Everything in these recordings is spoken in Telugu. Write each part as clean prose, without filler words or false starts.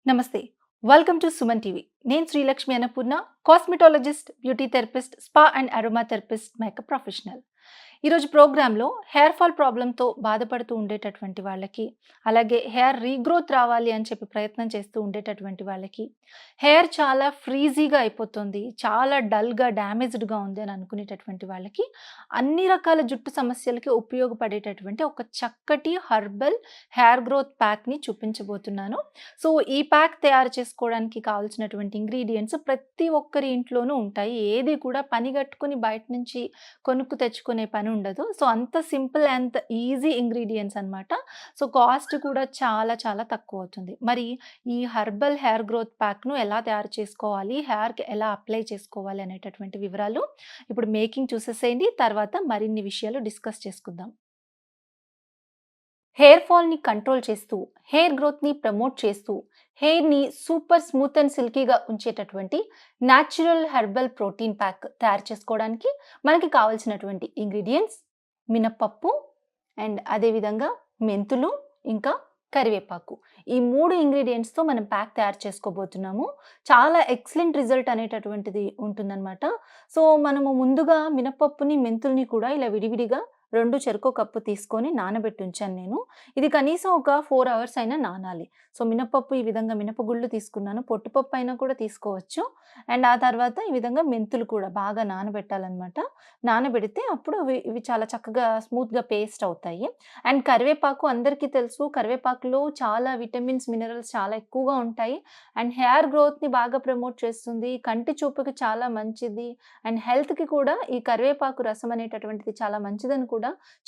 నమస్తే. Welcome to Suman TV. నేను Srilakshmi Annapurna, cosmetologist, beauty therapist, spa and aroma therapist, makeup professional. ఈరోజు ప్రోగ్రాంలో హెయిర్ ఫాల్ ప్రాబ్లంతో బాధపడుతూ ఉండేటటువంటి వాళ్ళకి, అలాగే హెయిర్ రీగ్రోత్ రావాలి అని చెప్పి ప్రయత్నం చేస్తూ ఉండేటటువంటి వాళ్ళకి, హెయిర్ చాలా ఫ్రీజీగా అయిపోతుంది, చాలా డల్గా డ్యామేజ్డ్గా ఉంది అని అనుకునేటటువంటి వాళ్ళకి, అన్ని రకాల జుట్టు సమస్యలకి ఉపయోగపడేటటువంటి ఒక చక్కటి హర్బల్ హెయిర్ గ్రోత్ ప్యాక్ని చూపించబోతున్నాను. సో ఈ ప్యాక్ తయారు చేసుకోవడానికి కావాల్సినటువంటి ఇంగ్రీడియంట్స్ ప్రతి ఒక్కరి ఇంట్లోనూ ఉంటాయి. ఏది కూడా పని కట్టుకుని బయట నుంచి కొనుక్కు తెచ్చుకునే పని ఉండదు. సో అంత సింపుల్ అండ్ ఈజీ ఇంగ్రీడియంట్స్ అన్నమాట. సో కాస్ట్ కూడా చాలా చాలా తక్కువ అవుతుంది. మరి ఈ హర్బల్ హెయిర్ గ్రోత్ ప్యాక్ను ఎలా తయారు చేసుకోవాలి, హెయిర్కి ఎలా అప్లై చేసుకోవాలి అనేటటువంటి వివరాలు ఇప్పుడు మేకింగ్ చూసేసేయండి. తర్వాత మరిన్ని విషయాలు డిస్కస్ చేసుకుందాం. హెయిర్ ఫాల్ని కంట్రోల్ చేస్తూ, హెయిర్ గ్రోత్ని ప్రమోట్ చేస్తూ, హెయిర్ని సూపర్ స్మూత్ అండ్ సిల్కీగా ఉంచేటటువంటి న్యాచురల్ హెర్బల్ ప్రోటీన్ ప్యాక్ తయారు చేసుకోవడానికి మనకి కావాల్సినటువంటి ఇంగ్రీడియంట్స్ మినప్పప్పు అండ్ అదేవిధంగా మెంతులు, ఇంకా కరివేపాకు. ఈ 3 ఇంగ్రీడియంట్స్తో మనం ప్యాక్ తయారు చేసుకోబోతున్నాము. చాలా ఎక్సలెంట్ రిజల్ట్ అనేటటువంటిది ఉంటుందన్నమాట. సో మనము ముందుగా మినప్పప్పుని, మెంతుల్ని కూడా ఇలా విడివిడిగా 2 చెరకు కప్పు తీసుకొని నానబెట్టి ఉంచాను నేను. ఇది కనీసం ఒక 4 అవర్స్ అయినా నానాలి. సో మినపప్పు ఈ విధంగా మినపగుళ్ళు తీసుకున్నాను. పొట్టుపప్పు అయినా కూడా తీసుకోవచ్చు. అండ్ ఆ తర్వాత ఈ విధంగా మెంతులు కూడా బాగా నానబెట్టాలన్నమాట. నానబెడితే అప్పుడు ఇవి చాలా చక్కగా స్మూత్గా పేస్ట్ అవుతాయి. అండ్ కరివేపాకు అందరికీ తెలుసు, కరివేపాకులో చాలా విటమిన్స్, మినరల్స్ చాలా ఎక్కువగా ఉంటాయి. అండ్ హెయిర్ గ్రోత్ని బాగా ప్రమోట్ చేస్తుంది, కంటి చూపుకి చాలా మంచిది, అండ్ హెల్త్కి కూడా ఈ కరివేపాకు రసం అనేటటువంటిది చాలా మంచిదని కూడా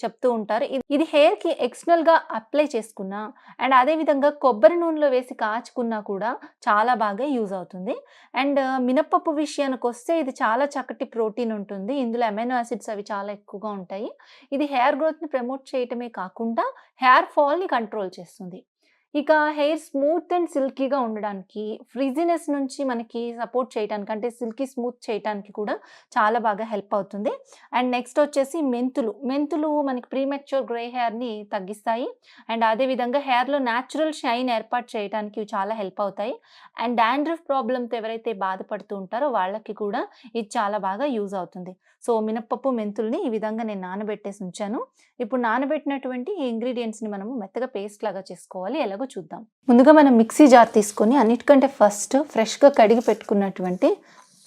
చెప్తూ ఉంటారు. ఇది హెయిర్ కి ఎక్స్టర్నల్ గా అప్లై చేసుకున్నా అండ్ అదే విధంగా కొబ్బరి నూనెలో వేసి కాచుకున్నా కూడా చాలా బాగా యూజ్ అవుతుంది. అండ్ మినపప్పు విషయానికి వస్తే ఇది చాలా చక్కటి ప్రోటీన్ ఉంటుంది. ఇందులో అమైనో యాసిడ్స్ అవి చాలా ఎక్కువగా ఉంటాయి. ఇది హెయిర్ గ్రోత్ ని ప్రమోట్ చేయటమే కాకుండా హెయిర్ ఫాల్ ని కంట్రోల్ చేస్తుంది. ఇక హెయిర్ స్మూత్ అండ్ సిల్కీగా ఉండడానికి, ఫ్రిజీనెస్ నుంచి మనకి సపోర్ట్ చేయడానికి, అంటే సిల్కీ స్మూత్ చేయడానికి కూడా చాలా బాగా హెల్ప్ అవుతుంది. అండ్ నెక్స్ట్ వచ్చేసి మెంతులు మనకి ప్రీమెచ్యూర్ గ్రే హెయిర్ని తగ్గిస్తాయి. అండ్ అదేవిధంగా హెయిర్లో న్యాచురల్ షైన్ ఏర్పాటు చేయడానికి ఇవి చాలా హెల్ప్ అవుతాయి. అండ్ డాండ్రఫ్ ప్రాబ్లంతో ఎవరైతే బాధపడుతూ ఉంటారో వాళ్ళకి కూడా ఇది చాలా బాగా యూజ్ అవుతుంది. సో మినప్పప్పు, మెంతుల్ని ఈ విధంగా నేను నానబెట్టేసి ఉంచాను. ఇప్పుడు నానబెట్టినటువంటి ఈ ఇంగ్రీడియంట్స్ని మనము మెత్తగా పేస్ట్ లాగా చేసుకోవాలి. ఎలాగో చూద్దాం. ముందుగా మనం మిక్సీ జార్ తీసుకొని అన్నిటికంటే ఫస్ట్ ఫ్రెష్గా కడిగి పెట్టుకున్నటువంటి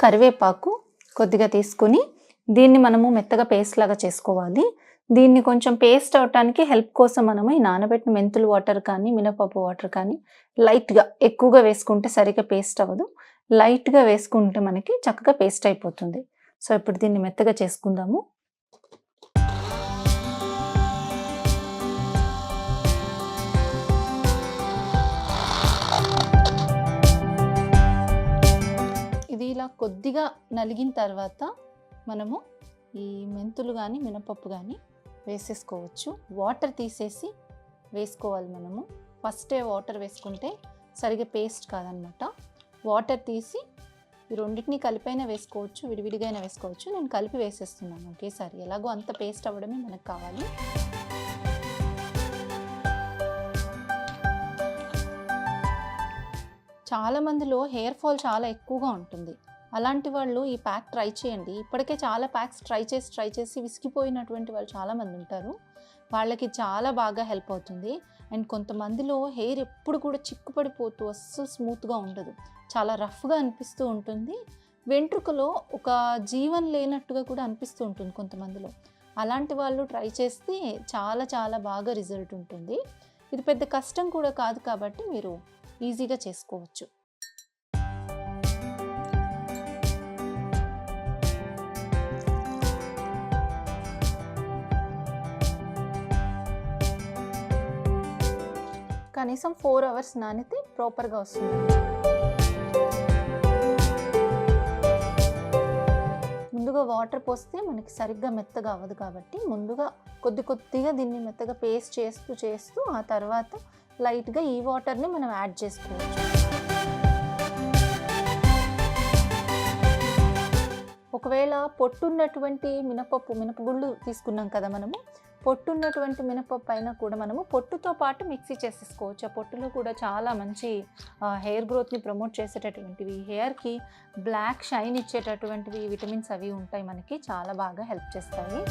కరివేపాకు కొద్దిగా తీసుకొని దీన్ని మనము మెత్తగా పేస్ట్ లాగా చేసుకోవాలి. దీన్ని కొంచెం పేస్ట్ అవటానికి హెల్ప్ కోసం మనము ఈ నానబెట్టిన మెంతులు వాటర్ కానీ, మినపప్పు వాటర్ కానీ లైట్గా, ఎక్కువగా వేసుకుంటే సరిగ్గా పేస్ట్ అవ్వదు, లైట్గా వేసుకుంటే మనకి చక్కగా పేస్ట్ అయిపోతుంది. సో ఇప్పుడు దీన్ని మెత్తగా చేసుకుందాము. ఇది ఇలా కొద్దిగా నలిగిన తర్వాత మనము ఈ మెంతులు కానీ, మినపప్పు కానీ వేసేసుకోవచ్చు. వాటర్ తీసేసి వేసుకోవాలి. మనము ఫస్టే వాటర్ వేసుకుంటే సరిగ్గా పేస్ట్ కాదనమాట. వాటర్ తీసి ఈ రెండింటిని కలిపైనా వేసుకోవచ్చు, విడివిడిగా అయినా వేసుకోవచ్చు. నేను కలిపి వేసేస్తున్నాను ఒకేసారి. ఎలాగో అంత పేస్ట్ అవ్వడమే మనకు కావాలి. చాలా మందిలో హెయిర్ ఫాల్ చాలా ఎక్కువగా ఉంటుంది. అలాంటి వాళ్ళు ఈ ప్యాక్ ట్రై చేయండి. ఇప్పటికే చాలా ప్యాక్స్ ట్రై చేసి విసిగిపోయినటువంటి వాళ్ళు చాలామంది ఉంటారు. వాళ్ళకి చాలా బాగా హెల్ప్ అవుతుంది. అండ్ కొంతమందిలో హెయిర్ ఎప్పుడు కూడా చిక్కుపడిపోతూ అస్సలు స్మూత్గా ఉండదు, చాలా రఫ్గా అనిపిస్తూ ఉంటుంది. వెంట్రుకలో ఒక జీవం లేనట్టుగా కూడా అనిపిస్తూ ఉంటుంది కొంతమందిలో. అలాంటి వాళ్ళు ట్రై చేస్తే చాలా చాలా బాగా రిజల్ట్ ఉంటుంది. ఇది పెద్ద కష్టం కూడా కాదు కాబట్టి మీరు ఈజీగా చేసుకోవచ్చు. కనీసం 4 అవర్స్ నానితే ప్రాపర్గా వస్తుంది. ముందుగా వాటర్ పోస్తే మనకి సరిగ్గా మెత్తగా అవ్వదు కాబట్టి ముందుగా కొద్దిగా దీన్ని మెత్తగా పేస్ట్ చేస్తూ ఆ తర్వాత లైట్గా ఈ వాటర్ని మనం యాడ్ చేసుకోవచ్చు. ఒకవేళ పొట్టున్నటువంటి మినపగుళ్ళు తీసుకున్నాం కదా మనము, పొట్టు ఉన్నటువంటి మినపప్పు అయినా కూడా మనము పొట్టుతో పాటు మిక్సీ చేసేసుకోవచ్చు. ఆ పొట్టులో కూడా చాలా మంచి హెయిర్ గ్రోత్ని ప్రమోట్ చేసేటటువంటివి, హెయిర్కి బ్లాక్ షైన్ ఇచ్చేటటువంటివి విటమిన్స్ అవి ఉంటాయి, మనకి చాలా బాగా హెల్ప్ చేస్తాయి.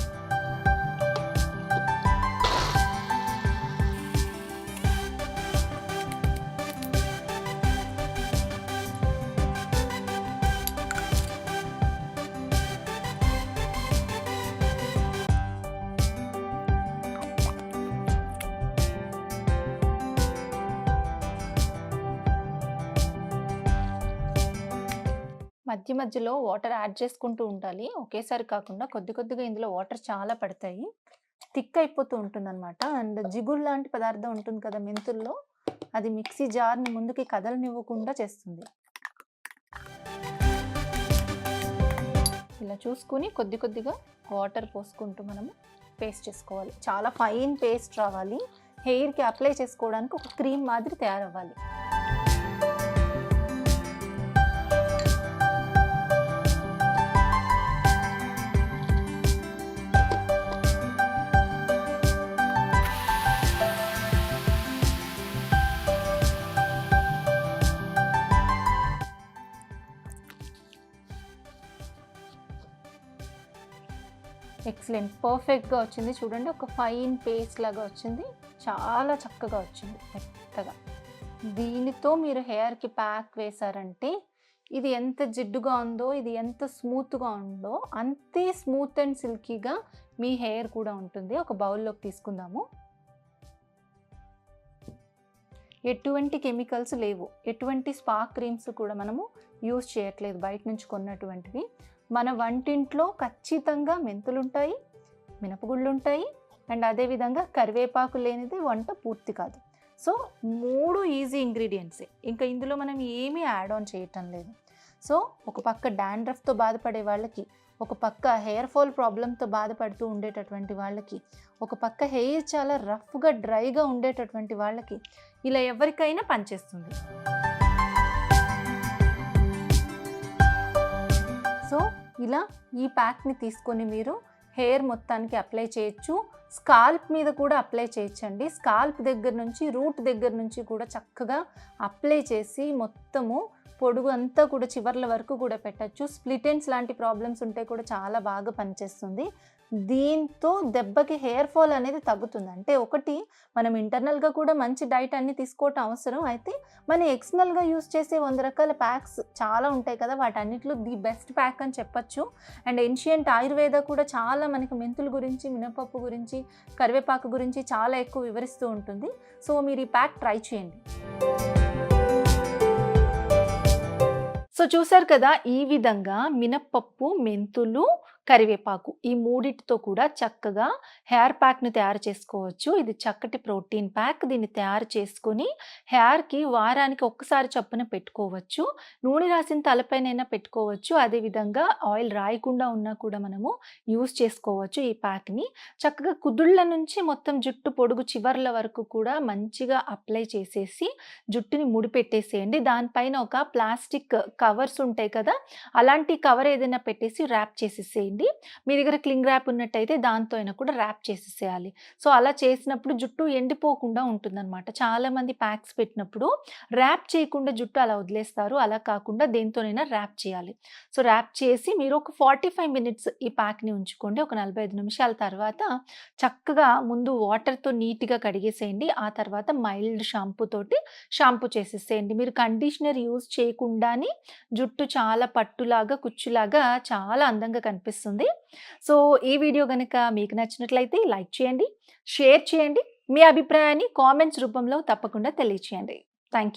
మధ్య మధ్యలో వాటర్ యాడ్ చేసుకుంటూ ఉండాలి. ఒకేసారి కాకుండా కొద్ది కొద్దిగా ఇందులో వాటర్ చాలా పడతాయి. థిక్ అయిపోతూ ఉంటుందన్నమాట. అండ్ జిగురు లాంటి పదార్థం ఉంటుంది కదా మెంతుల్లో, అది మిక్సీ జార్ని ముందుకి కదలనివ్వకుండా చేస్తుంది. ఇలా చూసుకుని కొద్ది కొద్దిగా వాటర్ పోసుకుంటూ మనము పేస్ట్ చేసుకోవాలి. చాలా ఫైన్ పేస్ట్ రావాలి. హెయిర్కి అప్లై చేసుకోవడానికి ఒక క్రీమ్ మాదిరి తయారవ్వాలి. ఎక్సలెంట్, పర్ఫెక్ట్గా వచ్చింది. చూడండి, ఒక ఫైన్ పేస్ట్ లాగా వచ్చింది. చాలా చక్కగా వచ్చింది, మెత్తగా. దీనితో మీరు హెయిర్కి ప్యాక్ వేశారంటే ఇది ఎంత జిడ్డుగా ఉందో, ఇది ఎంత స్మూత్గా ఉందో అంతే స్మూత్ అండ్ సిల్కీగా మీ హెయిర్ కూడా ఉంటుంది. ఒక బౌల్లోకి తీసుకుందాము. ఎటువంటి కెమికల్స్ లేవు, ఎటువంటి స్పా క్రీమ్స్ కూడా మనము యూజ్ చేయట్లేదు బయట నుంచి కొన్నటువంటివి. మన వంటింట్లో ఖచ్చితంగా మెంతులు ఉంటాయి, మినపగుళ్ళు ఉంటాయి, అండ్ అదేవిధంగా కరివేపాకు లేనిది వంట పూర్తి కాదు. సో 3 ఈజీ ఇంగ్రీడియంట్సే, ఇంకా ఇందులో మనం ఏమీ యాడ్ ఆన్ చేయటం లేదు. సో ఒక పక్క డాండ్రఫ్తో బాధపడే వాళ్ళకి, ఒక పక్క హెయిర్ ఫాల్ ప్రాబ్లంతో బాధపడుతూ ఉండేటటువంటి వాళ్ళకి, ఒక పక్క హెయిర్ చాలా రఫ్గా డ్రైగా ఉండేటటువంటి వాళ్ళకి ఇలా ఎవరికైనా పనిచేస్తుంది. సో ఇలా ఈ ప్యాక్ని తీసుకొని మీరు హెయిర్ మొత్తానికి అప్లై చేయొచ్చు. స్కాల్ప్ మీద కూడా అప్లై చేయొచ్చండి. స్కాల్ప్ దగ్గర నుంచి, రూట్ దగ్గర నుంచి కూడా చక్కగా అప్లై చేసి మొత్తము పొడుగు అంతా కూడా చివర్ల వరకు కూడా పెట్టచ్చు. స్ప్లిట్ ఎండ్స్ లాంటి ప్రాబ్లమ్స్ ఉంటే కూడా చాలా బాగా పనిచేస్తుంది. దీంతో దెబ్బకి హెయిర్ ఫాల్ అనేది తగ్గుతుంది. అంటే ఒకటి, మనం ఇంటర్నల్గా కూడా మంచి డైట్ అన్ని తీసుకోవటం అవసరం. అయితే మనం ఎక్స్టర్నల్గా యూస్ చేసే 100 రకాల ప్యాక్స్ చాలా ఉంటాయి కదా, వాటన్నిటిలో ది బెస్ట్ ప్యాక్ అని చెప్పచ్చు. అండ్ ఏన్షియంట్ ఆయుర్వేద కూడా చాలా మనకి మెంతుల గురించి, మినపప్పు గురించి, కరివేపాకు గురించి చాలా ఎక్కువ వివరిస్తూ ఉంటుంది. సో మీరు ఈ ప్యాక్ ట్రై చేయండి. సో చూసారు కదా, ఈ విధంగా మినప్పప్పు, మెంతులు, కరివేపాకు ఈ మూడిటితో కూడా చక్కగా హెయిర్ ప్యాక్ని తయారు చేసుకోవచ్చు. ఇది చక్కటి ప్రోటీన్ ప్యాక్. దీన్ని తయారు చేసుకొని హెయిర్కి వారానికి ఒక్కసారి చొప్పున పెట్టుకోవచ్చు. నూనె రాసిన తలపైనైనా పెట్టుకోవచ్చు. అదేవిధంగా ఆయిల్ రాయకుండా ఉన్నా కూడా మనము యూస్ చేసుకోవచ్చు ఈ ప్యాక్ని. చక్కగా కుదుళ్ళ నుంచి మొత్తం జుట్టు పొడుగు చివర్ల వరకు కూడా మంచిగా అప్లై చేసేసి జుట్టుని ముడిపెట్టేసేయండి. దానిపైన ఒక ప్లాస్టిక్ కవర్స్ ఉంటాయి కదా, అలాంటి కవర్ ఏదైనా పెట్టేసి ర్యాప్ చేసేసేయండి. మీ దగ్గర క్లింగ్ ర్యాప్ ఉన్నట్టయితే దాంతో అయినా కూడా ర్యాప్ చేసేసేయాలి. సో అలా చేసినప్పుడు జుట్టు ఎండిపోకుండా ఉంటుందన్నమాట. చాలామంది ప్యాక్స్ పెట్టినప్పుడు ర్యాప్ చేయకుండా జుట్టు అలా వదిలేస్తారు. అలా కాకుండా దేంతోనైనా ర్యాప్ చేయాలి. సో ర్యాప్ చేసి మీరు ఒక 45 మినిట్స్ ఈ ప్యాక్ని ఉంచుకోండి. ఒక 45 నిమిషాల తర్వాత చక్కగా ముందు వాటర్తో నీట్గా కడిగేసేయండి. ఆ తర్వాత మైల్డ్ షాంపూ చేసేసేయండి. మీరు కండిషనర్ యూజ్ చేయకుండానే జుట్టు చాలా పట్టులాగా, కుచ్చులాగా చాలా అందంగా కనిపిస్తుంది. సో ఈ వీడియో కనుక మీకు నచ్చినట్లయితే లైక్ చేయండి, షేర్ చేయండి, మీ అభిప్రాయాన్ని కామెంట్స్ రూపంలో తప్పకుండా తెలియచేయండి. Thank you.